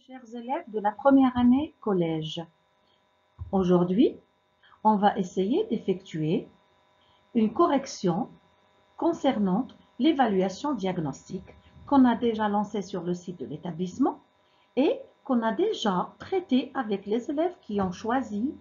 Chers élèves de la première année collège, aujourd'hui, on va essayer d'effectuer une correction concernant l'évaluation diagnostique qu'on a déjà lancée sur le site de l'établissement et qu'on a déjà traité avec les élèves qui ont choisi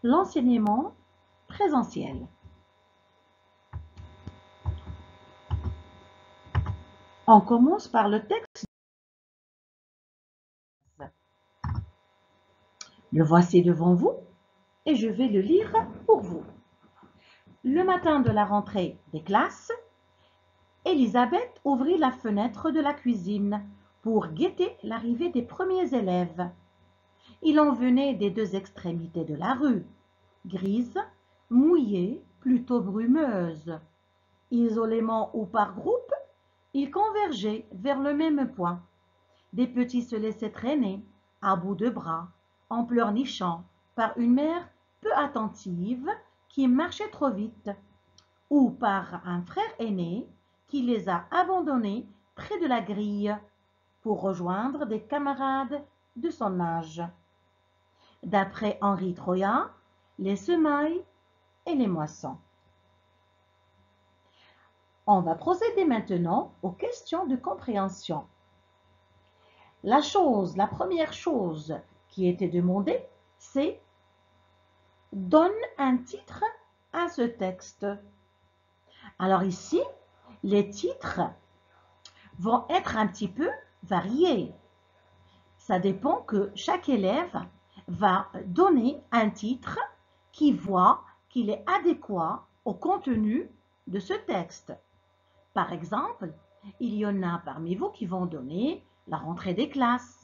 l'enseignement présentiel. On commence par le texte. Le voici devant vous et je vais le lire pour vous. Le matin de la rentrée des classes, Elisabeth ouvrit la fenêtre de la cuisine pour guetter l'arrivée des premiers élèves. Il en venait des deux extrémités de la rue, grise, mouillée, plutôt brumeuse. Isolément ou par groupe, ils convergeaient vers le même point. Des petits se laissaient traîner, à bout de bras, en pleurnichant, par une mère peu attentive qui marchait trop vite, ou par un frère aîné qui les a abandonnés près de la grille pour rejoindre des camarades de son âge. D'après Henri Troyat, les semailles et les moissons. On va procéder maintenant aux questions de compréhension. La première chose qui était demandée, c'est « Donne un titre à ce texte ». Alors ici, les titres vont être un petit peu variés. Ça dépend que chaque élève va donner un titre qui voit qu'il est adéquat au contenu de ce texte. Par exemple, il y en a parmi vous qui vont donner la rentrée des classes,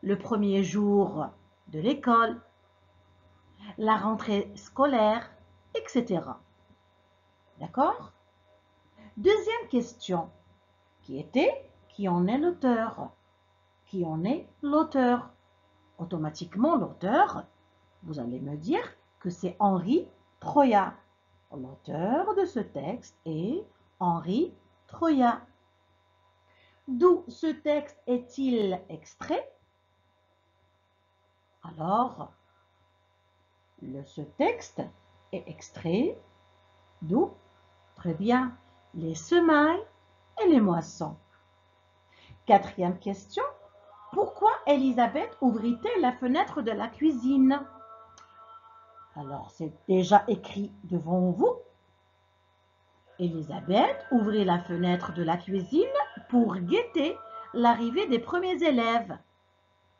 le premier jour de l'école, la rentrée scolaire, etc. D'accord? Deuxième question, qui en est l'auteur? Qui en est l'auteur? Automatiquement, l'auteur, vous allez me dire que c'est Henri Troyat. L'auteur de ce texte est Henri Troyat. D'où ce texte est-il extrait? Alors, ce texte est extrait d'où? Très bien, les semailles et les moissons. Quatrième question, pourquoi Elisabeth ouvrit-elle la fenêtre de la cuisine? Alors, c'est déjà écrit devant vous. Elisabeth ouvrit la fenêtre de la cuisine pour guetter l'arrivée des premiers élèves.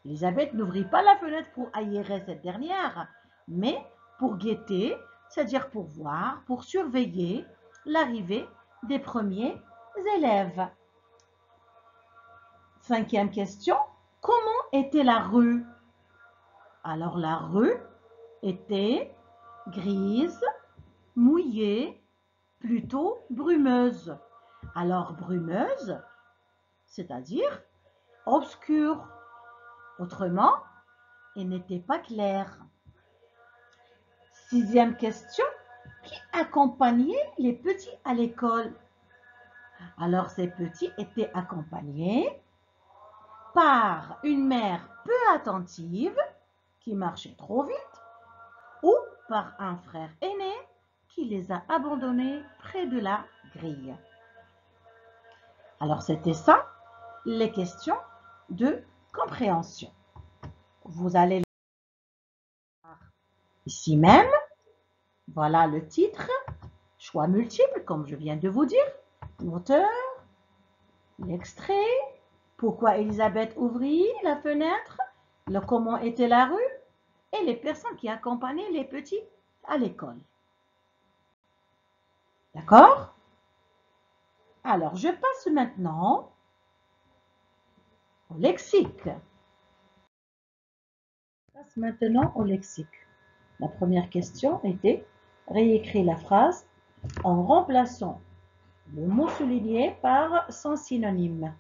Elisabeth n'ouvrit pas la fenêtre pour aérer cette dernière, mais pour guetter, c'est-à-dire pour voir, pour surveiller l'arrivée des premiers élèves. Cinquième question, comment était la rue? Alors la rue était grise, mouillée, plutôt brumeuse. Alors brumeuse, c'est-à-dire obscure. Autrement, elle n'était pas claire. Sixième question, qui accompagnait les petits à l'école? Alors ces petits étaient accompagnés par une mère peu attentive qui marchait trop vite ou par un frère aîné qui les a abandonnés près de la grille. Alors c'était ça, les questions de compréhension. Vous allez voir ici même, voilà le titre, choix multiples comme je viens de vous dire, l'auteur, l'extrait, pourquoi Elisabeth ouvrit la fenêtre, comment était la rue et les personnes qui accompagnaient les petits à l'école. D'accord? Alors, je passe maintenant au lexique. La première question était réécrire la phrase en remplaçant le mot souligné par son synonyme.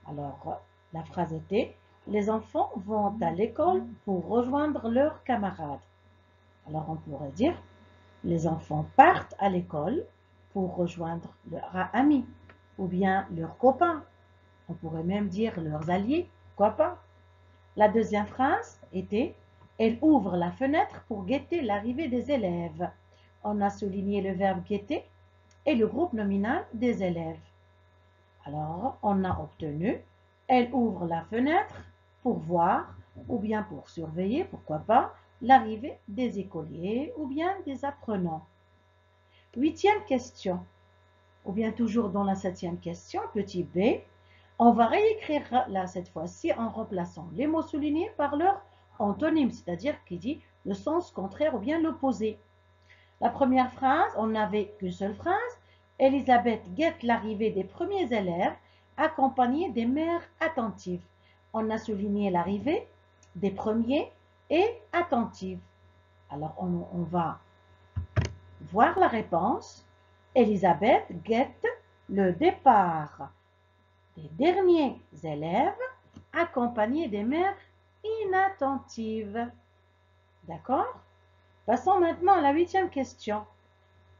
Alors, la phrase était « Les enfants vont à l'école pour rejoindre leurs camarades ». Alors, on pourrait dire « Les enfants partent à l'école pour rejoindre leurs amis » ou bien leurs copains. On pourrait même dire leurs alliés Pourquoi pas? La deuxième phrase était « Elle ouvre la fenêtre pour guetter l'arrivée des élèves ». On a souligné le verbe guetter et le groupe nominal des élèves. Alors, on a obtenu « Elle ouvre la fenêtre pour voir ou bien pour surveiller, pourquoi pas, l'arrivée des écoliers ou bien des apprenants ». Huitième question, ou bien toujours dans la septième question, petit b, on va réécrire là cette fois-ci en remplaçant les mots soulignés par leur antonyme, c'est-à-dire qui dit le sens contraire ou bien l'opposé. La première phrase, on n'avait qu'une seule phrase. Elisabeth guette l'arrivée des premiers élèves accompagnés des mères attentives. On a souligné l'arrivée des premiers et attentives. Alors, on va voir la réponse. Elisabeth guette le départ des derniers élèves accompagnés des mères inattentives. D'accord? Passons maintenant à la huitième question.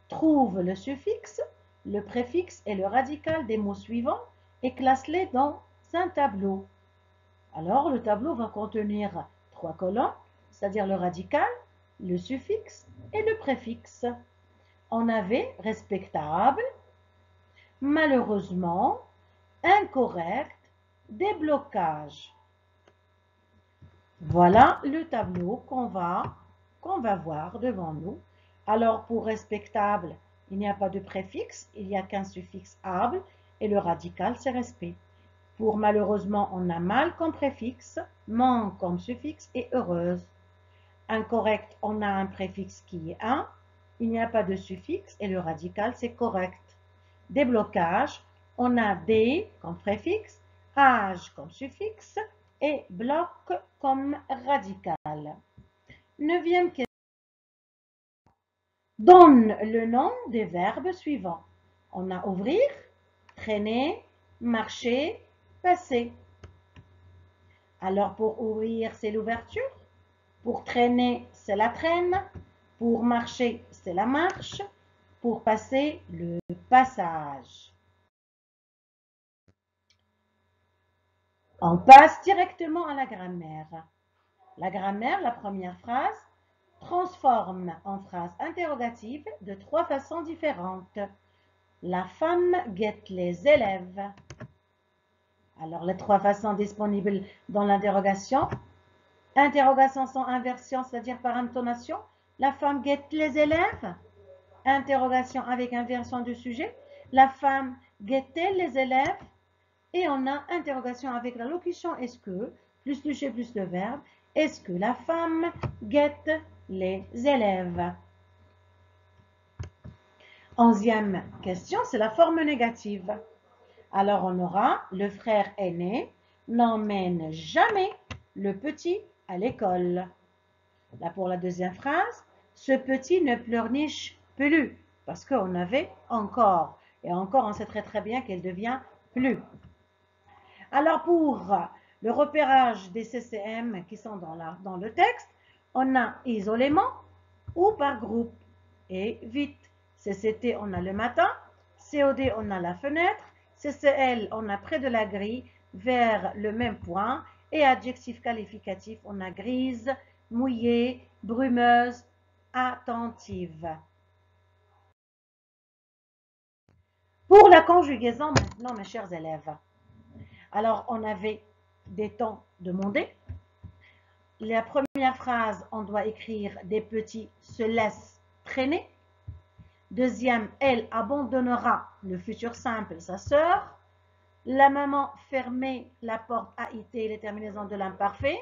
Trouve le suffixe, le préfixe et le radical des mots suivants et classe-les dans un tableau. Alors, le tableau va contenir 3 colonnes, c'est-à-dire le radical, le suffixe et le préfixe. On avait respectable, malheureusement, incorrect, déblocage. Voilà le tableau qu'on va voir devant nous. Alors, pour respectable, il n'y a pas de préfixe, il n'y a qu'un suffixe able et le radical, c'est respect. Pour malheureusement, on a mal comme préfixe, manque comme suffixe et heureuse. Incorrect, on a un préfixe qui est un, il n'y a pas de suffixe et le radical, c'est correct. Déblocage, on a des comme préfixe, âge comme suffixe et bloc comme radical. Neuvième question. Donne le nom des verbes suivants. On a ouvrir, traîner, marcher, passer. Alors pour ouvrir, c'est l'ouverture. Pour traîner, c'est la traîne. Pour marcher, c'est la marche. Pour passer, le passage. On passe directement à la grammaire. La grammaire, la première phrase, transforme en phrase interrogative de 3 façons différentes. La femme guette les élèves. Alors, les 3 façons disponibles dans l'interrogation. Interrogation sans inversion, c'est-à-dire par intonation. La femme guette les élèves. Interrogation avec inversion du sujet. La femme guette-t-elle les élèves? Et on a interrogation avec la locution est-ce que, plus le sujet plus le verbe. Est-ce que la femme guette les élèves? 11e question, c'est la forme négative. Alors on aura le frère aîné n'emmène jamais le petit à l'école. Là pour la deuxième phrase, ce petit ne pleurniche plus parce qu'on avait encore. Et encore on sait très bien qu'elle devient plus. Alors pour le repérage des CCM qui sont dans le texte, on a isolément ou par groupe. Et vite, CCT, on a le matin, COD, on a la fenêtre, CCL, on a près de la grille, vers le même point, et adjectif qualificatif, on a grise, mouillée, brumeuse, attentive. Pour la conjugaison maintenant, mes chers élèves, alors on avait des temps demandés. La première phrase, on doit écrire des petits se laissent traîner. Deuxième, elle abandonnera le futur simple, sa sœur. La maman fermait la porte AIT, les terminaisons de l'imparfait.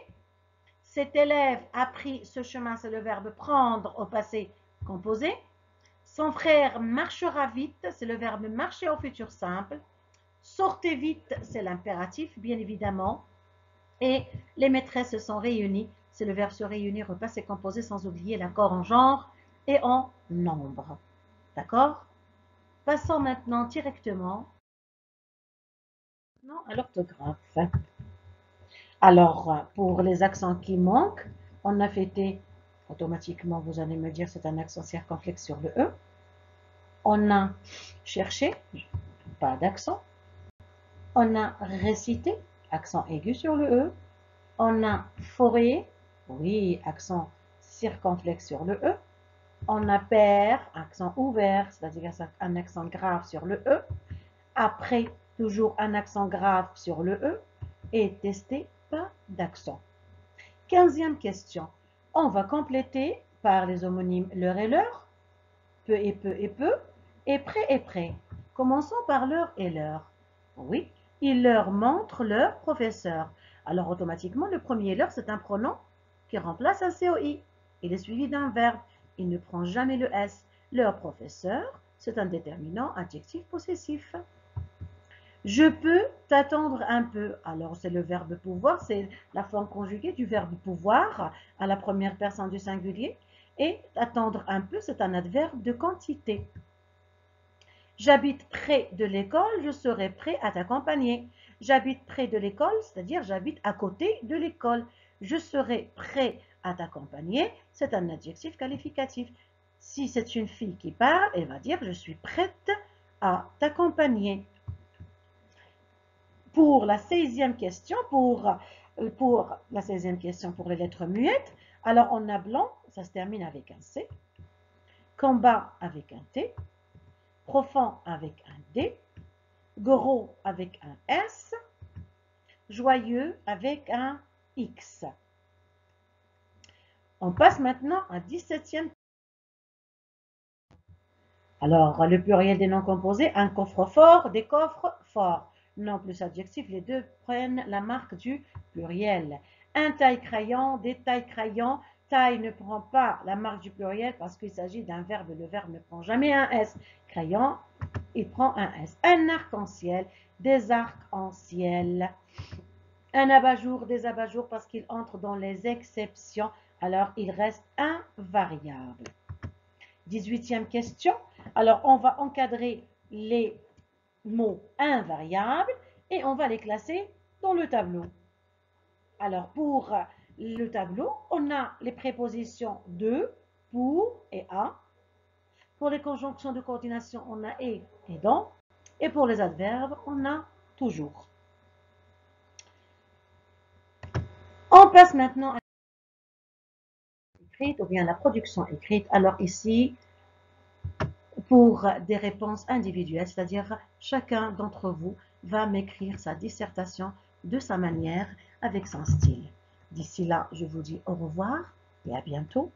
Cet élève a pris ce chemin, c'est le verbe prendre au passé composé. Son frère marchera vite, c'est le verbe marcher au futur simple. Sortez vite, c'est l'impératif, bien évidemment. Et les maîtresses se sont réunies, c'est le verbe se réunir au passé composé, sans oublier l'accord en genre et en nombre. D'accord? Passons maintenant directement à l'orthographe. Alors, pour les accents qui manquent, on a fêté, automatiquement, vous allez me dire, c'est un accent circonflexe sur le E. On a cherché, pas d'accent. On a récité, accent aigu sur le E. On a forêt, oui, accent circonflexe sur le E. On a père, accent ouvert, c'est-à-dire un accent grave sur le E. Après, toujours un accent grave sur le E. Et tester, pas d'accent. 15e question. On va compléter par les homonymes l'heure et l'heure, peu et peu et peu, et près et près. Commençons par l'heure et l'heure. Oui, il leur montre leur professeur. Alors automatiquement, le premier l'heure, c'est un pronom qui remplace un COI. Il est suivi d'un verbe. Il ne prend jamais le S. Leur professeur, c'est un déterminant adjectif possessif. Je peux t'attendre un peu. Alors, c'est le verbe pouvoir, c'est la forme conjuguée du verbe pouvoir à la première personne du singulier. Et attendre un peu, c'est un adverbe de quantité. J'habite près de l'école, je serai prêt à t'accompagner. J'habite près de l'école, c'est-à-dire j'habite à côté de l'école. Je serai prêt à t'accompagner, c'est un adjectif qualificatif. Si c'est une fille qui parle, elle va dire je suis prête à t'accompagner. Pour la 16e question, pour la 16e question pour les lettres muettes, alors on a blanc, ça se termine avec un C, combat avec un T, profond avec un D, gros avec un S, joyeux avec un X. On passe maintenant à 17e. Alors, le pluriel des noms composés, un coffre-fort, des coffres forts. Non plus adjectif, les deux prennent la marque du pluriel. Un taille-crayon, des tailles-crayons. Taille ne prend pas la marque du pluriel parce qu'il s'agit d'un verbe. Le verbe ne prend jamais un S. Crayon, il prend un S. Un arc-en-ciel, des arcs-en-ciel. Un abat-jour, des abat-jours parce qu'il entre dans les exceptions. Alors, il reste invariable. 18e question. Alors, on va encadrer les mots invariables et on va les classer dans le tableau. Alors, pour le tableau, on a les prépositions de, pour et à. Pour les conjonctions de coordination, on a et dans. Et pour les adverbes, on a toujours. On passe maintenant à l'écrite ou bien la production écrite. Alors ici, pour des réponses individuelles, c'est-à-dire chacun d'entre vous va m'écrire sa dissertation de sa manière, avec son style. D'ici là, je vous dis au revoir et à bientôt.